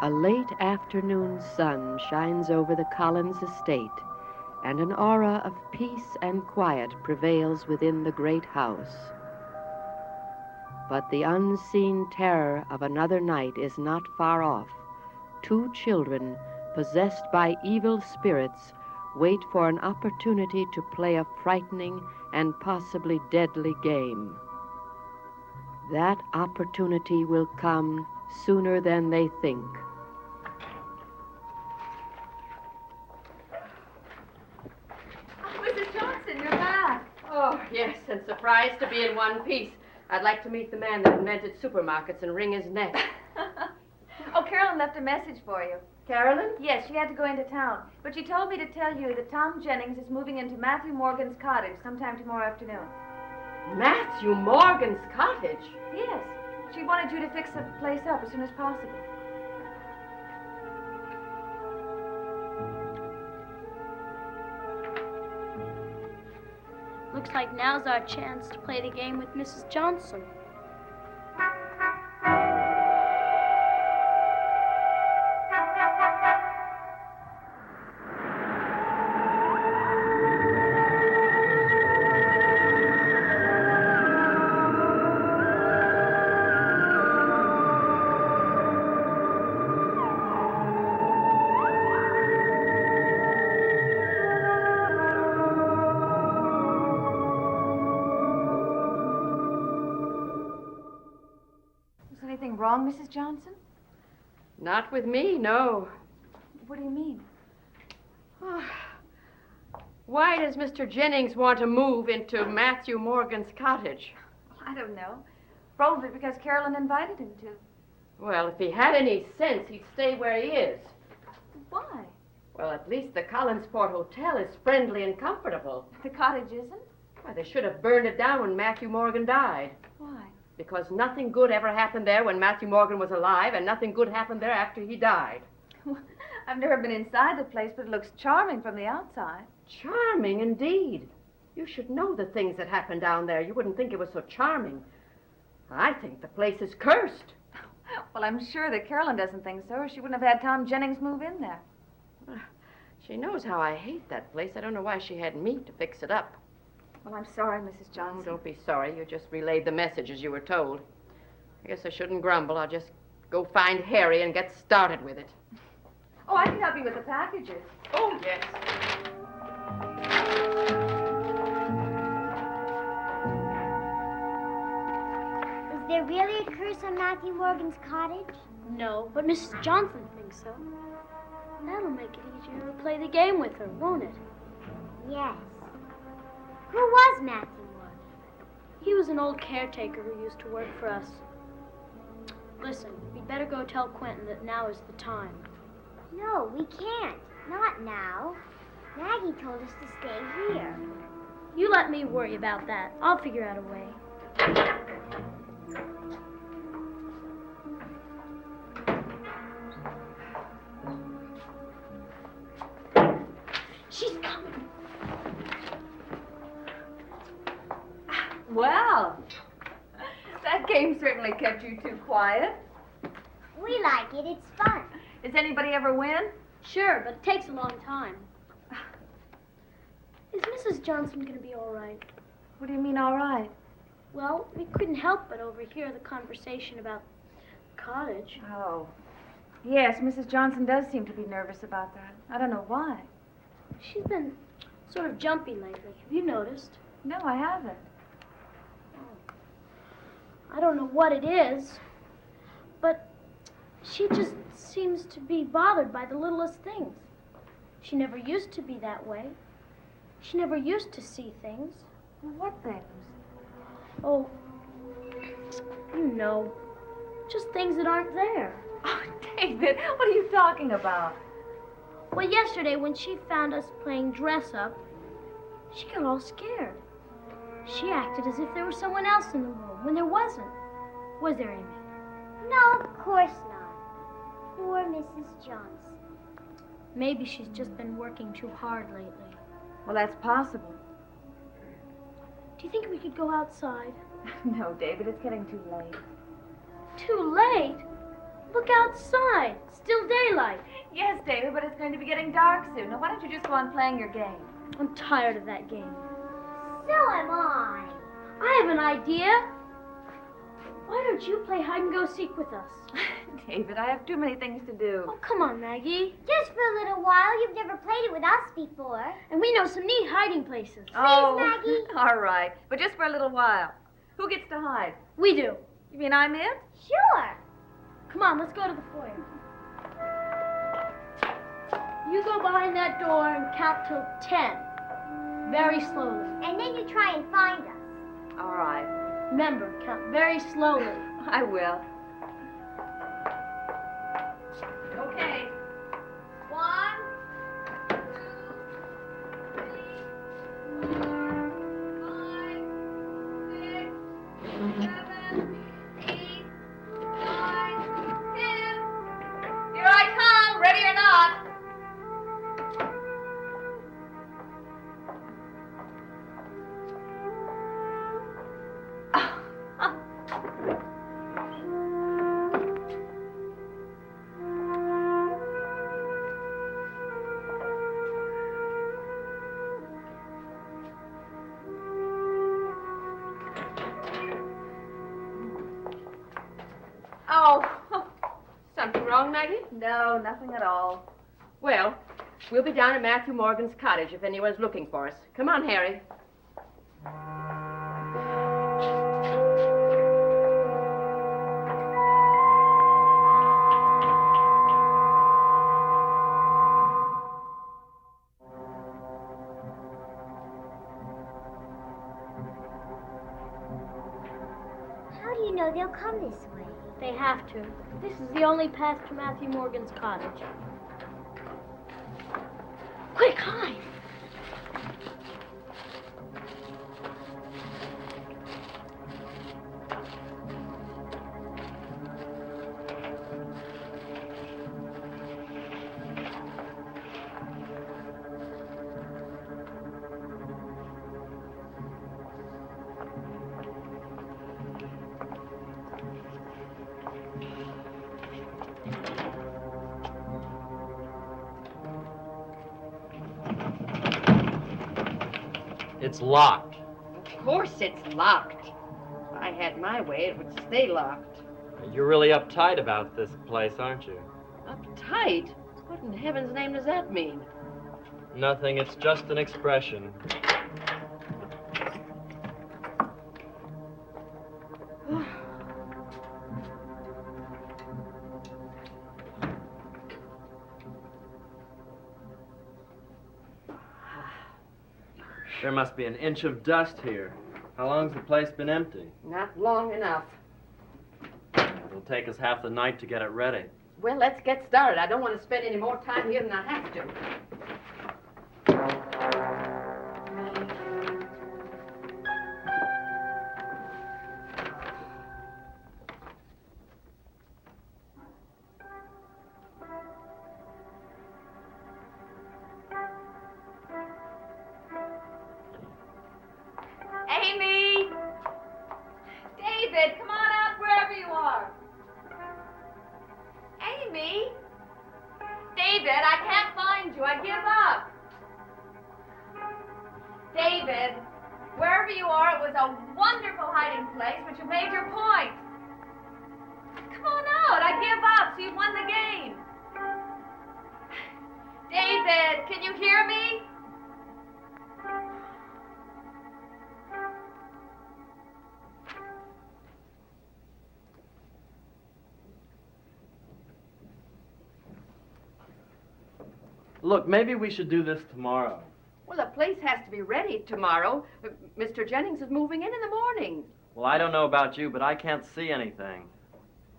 A late afternoon sun shines over the Collins estate, and an aura of peace and quiet prevails within the great house. But the unseen terror of another night is not far off. Two children, possessed by evil spirits, wait for an opportunity to play a frightening and possibly deadly game. That opportunity will come sooner than they think. Oh, Mrs. Johnson, you're back. Oh, yes, and surprised to be in one piece. I'd like to meet the man that invented supermarkets and wring his neck. Oh, Carolyn left a message for you. Carolyn? Yes, she had to go into town. But she told me to tell you that Tom Jennings is moving into Matthew Morgan's cottage sometime tomorrow afternoon. Matthew Morgan's cottage? Yes. She wanted you to fix the place up as soon as possible. Looks like now's our chance to play the game with Mrs. Johnson. Wrong, Mrs. Johnson? Not with me, no. What do you mean? Why does Mr. Jennings want to move into Matthew Morgan's cottage? I don't know. Probably because Carolyn invited him to. Well, if he had any sense, he'd stay where he is. Why? Well, at least the Collinsport Hotel is friendly and comfortable. The cottage isn't? Why, they should have burned it down when Matthew Morgan died. Why? Because nothing good ever happened there when Matthew Morgan was alive, and nothing good happened there after he died. I've never been inside the place, but it looks charming from the outside. Charming, indeed. You should know the things that happened down there. You wouldn't think it was so charming. I think the place is cursed. Well, I'm sure that Carolyn doesn't think so, or she wouldn't have had Tom Jennings move in there. She knows how I hate that place. I don't know why she had me to fix it up. Well, I'm sorry, Mrs. Johnson. Oh, don't be sorry. You just relayed the message as you were told. I guess I shouldn't grumble. I'll just go find Harry and get started with it. Oh, I can help you with the packages. Oh, yes. Is there really a curse on Matthew Morgan's cottage? No, but Mrs. Johnson thinks so. That'll make it easier to play the game with her, won't it? Yes. Who was Matthew Morgan? He was an old caretaker who used to work for us. Listen, we'd better go tell Quentin that now is the time. No, we can't. Not now. Maggie told us to stay here. You let me worry about that. I'll figure out a way. She's coming. Well, that game certainly kept you two quiet. We like it. It's fun. Does anybody ever win? Sure, but it takes a long time. Is Mrs. Johnson going to be all right? What do you mean, all right? Well, we couldn't help but overhear the conversation about the cottage. Oh. Yes, Mrs. Johnson does seem to be nervous about that. I don't know why. She's been sort of jumpy lately. Have you noticed? No, I haven't. I don't know what it is, but she just seems to be bothered by the littlest things. She never used to be that way. She never used to see things. Well, what things? Oh, you know, just things that aren't there. Oh, David, what are you talking about? Well, yesterday when she found us playing dress-up, she got all scared. She acted as if there was someone else in the room when there wasn't. Was there, Amy? No, of course not. Poor Mrs. Johnson. Maybe she's just been working too hard lately. Well, that's possible. Do you think we could go outside? No, David, it's getting too late. Too late? Look outside. It's still daylight. Yes, David, but it's going to be getting dark soon. Now, why don't you just go on playing your game? I'm tired of that game. So am I. I have an idea. Why don't you play hide and go seek with us? David, I have too many things to do. Oh, come on, Maggie. Just for a little while. You've never played it with us before. And we know some neat hiding places. Maggie. All right, but just for a little while. Who gets to hide? We do. You mean I'm it? Sure. Come on, let's go to the foyer. You go behind that door and count till 10. Very slowly. And then you try and find us. All right, Remember, count very slowly. I will. Okay. 1, 2, 3, 4, 5, 6, 7, 8, 9, 10. Here I come, ready or not. Oh, something wrong, Maggie? No, nothing at all. Well, we'll be down at Matthew Morgan's cottage if anyone's looking for us. Come on, Harry. How do you know they'll come this way? They have to. This is the only path to Matthew Morgan's cottage. Quick, hide! It's locked. Of course it's locked. If I had my way, it would stay locked. You're really uptight about this place, aren't you? Uptight? What in heaven's name does that mean? Nothing, it's just an expression. There must be an inch of dust here. How long's the place been empty? Not long enough. It'll take us half the night to get it ready. Well, let's get started. I don't want to spend any more time here than I have to. Amy! David, come on out wherever you are. Amy? David, I can't find you. I give up. David, wherever you are, it was a wonderful hiding place, but you made your point. Come on out. I give up, so you've won the game. David, can you hear me? Look, maybe we should do this tomorrow. Well, the place has to be ready tomorrow. Mr. Jennings is moving in the morning. Well, I don't know about you, but I can't see anything.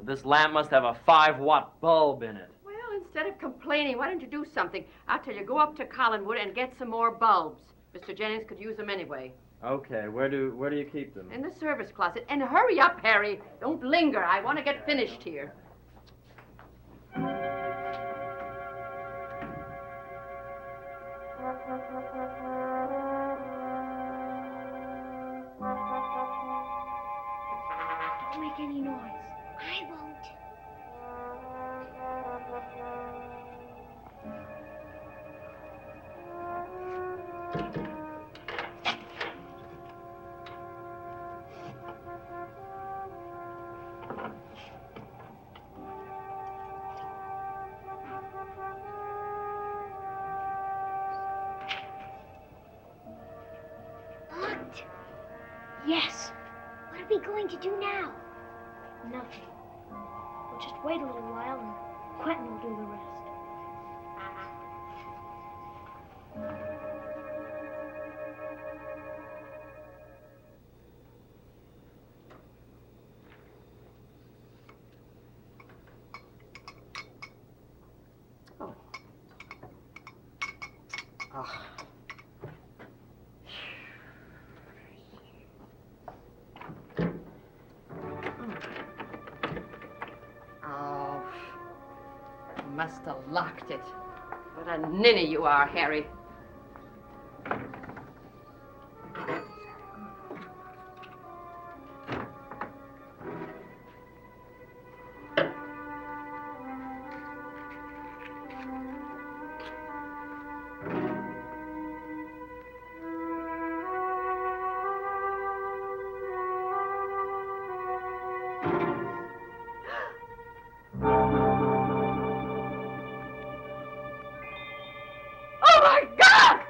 This lamp must have a 5-watt bulb in it. Well, instead of complaining, why don't you do something? I'll tell you, go up to Collinwood and get some more bulbs. Mr. Jennings could use them anyway. Okay, where do you keep them? In the service closet. And hurry up, Harry. Don't linger. I want to get finished here. Don't make any noise. I won't. Locked. Yes. What are we going to do now? Nothing. We'll just wait a little while and Quentin will do the rest. Oh, must have locked it. What a ninny you are, Harry. Oh my God!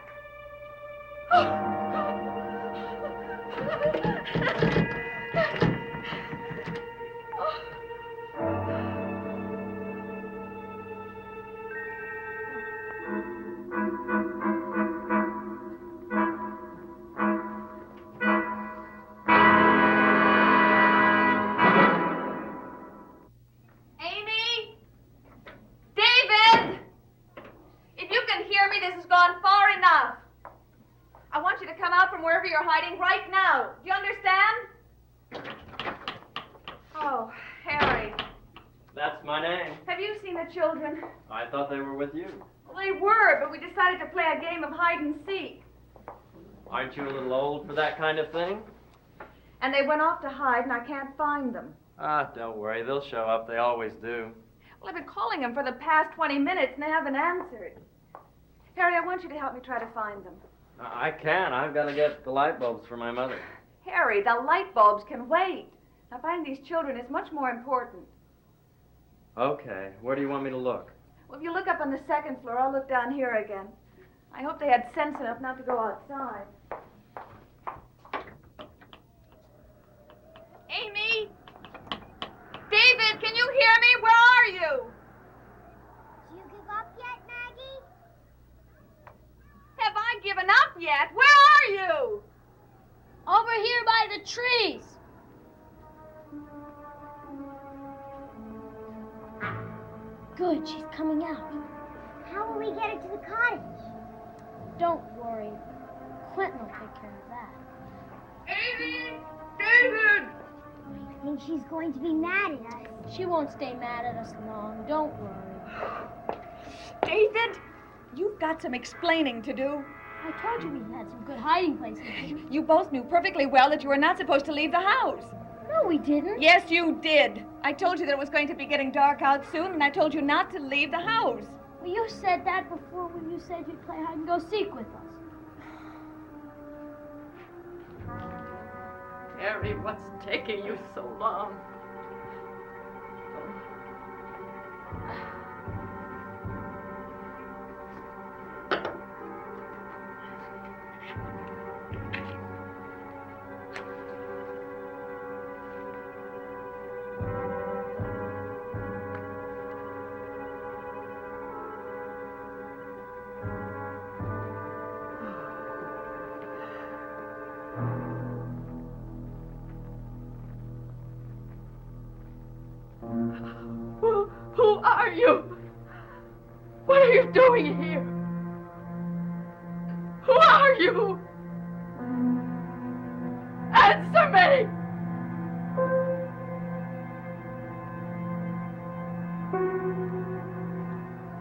Amy? David! If you can hear me, this has gone far enough. I want you to come out from wherever you're hiding right now. Do you understand? Oh, Harry. That's my name. Have you seen the children? I thought they were with you. Well, they were, but we decided to play a game of hide and seek. Aren't you a little old for that kind of thing? And they went off to hide, and I can't find them. Ah, don't worry. They'll show up. They always do. Well, I've been calling them for the past 20 minutes, and they haven't answered. Harry, I want you to help me try to find them. I can. I've got to get the light bulbs for my mother. Harry, the light bulbs can wait. Now, finding these children is much more important. Okay. Where do you want me to look? Well, if you look up on the second floor, I'll look down here again. I hope they had sense enough not to go outside. Amy? David, can you hear me? Where are you? Do you give up yet, Maggie? Have I given up yet? Where are you? Over here by the trees. Good, she's coming out. How will we get her to the cottage? Don't worry. Quentin will take care of that. Amy! David! I think she's going to be mad at us. She won't stay mad at us long. Don't worry. David, you've got some explaining to do. I told you we had some good hiding places. You both knew perfectly well that you were not supposed to leave the house. No, we didn't. Yes, you did. I told you that it was going to be getting dark out soon, and I told you not to leave the house. Well, you said that before when you said you'd play hide and go seek with us. Harry, what's taking you so long? Who are you? What are you doing here? Who are you? Answer me!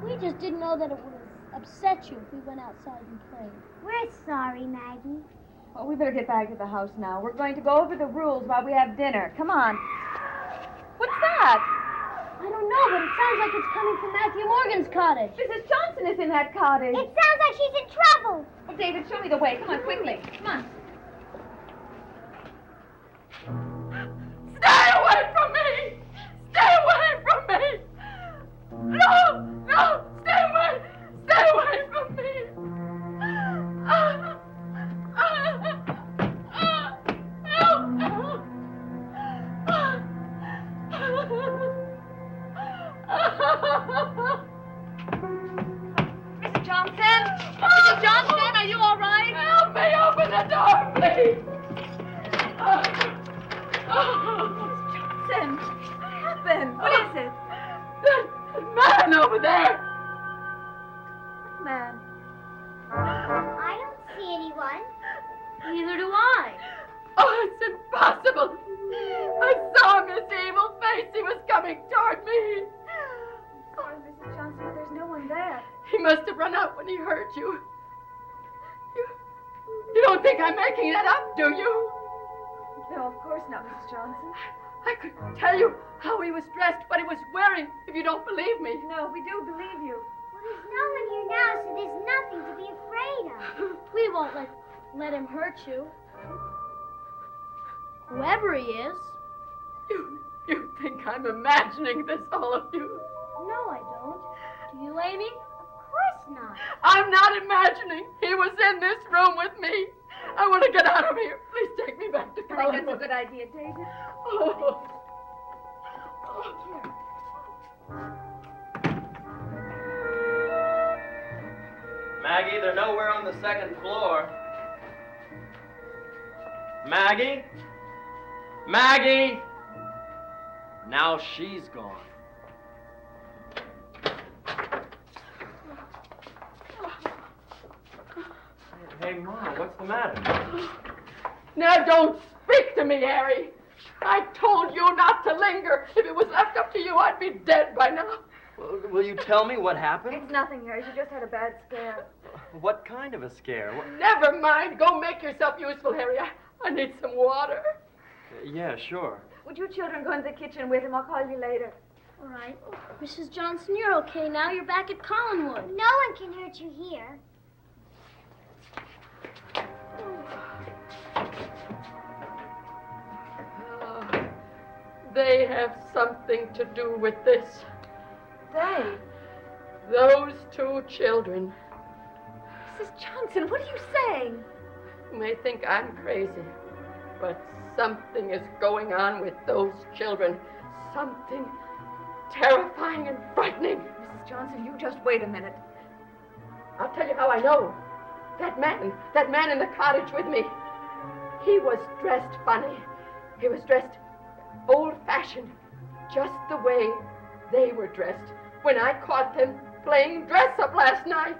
We just didn't know that it would upset you if we went outside and played. We're sorry, Maggie. Well, we better get back to the house now. We're going to go over the rules while we have dinner. Come on. What's that? I don't know, but it sounds like it's coming from Matthew Morgan's cottage. Mrs. Johnson is in that cottage. It sounds like she's in trouble. Oh, David, show me the way. Come on, quickly. Come on. Stay away from me! Stay away from me! No! No! Stay away! Stay away from me! Mrs. Johnson? Mrs. Johnson, are you all right? Help me! Open the door, please! Johnson, what happened? What is it? That man over there! What man? I don't see anyone. Neither do I. Oh, it's impossible! I saw him, his evil face. He was coming toward me. Sorry, Mrs. Johnson, but there's no one there. He must have run out when he heard you. You don't think I'm making that up, do you? No, of course not, Mrs. Johnson. I could tell you how he was dressed, what he was wearing, if you don't believe me. No, we do believe you. Well, there's no one here now, so there's nothing to be afraid of. We won't let him hurt you. Whoever he is. You think I'm imagining this, all of you? No, I don't. Do you, Amy? Of course not. I'm not imagining. He was in this room with me. I want to get out of here. Please take me back to Collinwood. I think that's a good idea, David. Oh. Maggie, they're nowhere on the second floor. Maggie? Maggie! Now she's gone. Hey, Mom, what's the matter? Now don't speak to me, Harry. I told you not to linger. If it was left up to you, I'd be dead by now. Well, will you tell me what happened? It's nothing, Harry. She just had a bad scare. What kind of a scare? Never mind. Go make yourself useful, Harry. I need some water. Yeah, sure. Would you children go into the kitchen with him? I'll call you later. All right. Mrs. Johnson, you're okay now. You're back at Collinwood. No one can hurt you here. They have something to do with this. They? Those two children. Mrs. Johnson, what are you saying? You may think I'm crazy, but something is going on with those children. Something terrifying and frightening. Mrs. Johnson, you just wait a minute. I'll tell you how I know. That man in the cottage with me, he was dressed funny. He was dressed old-fashioned, just the way they were dressed when I caught them playing dress-up last night.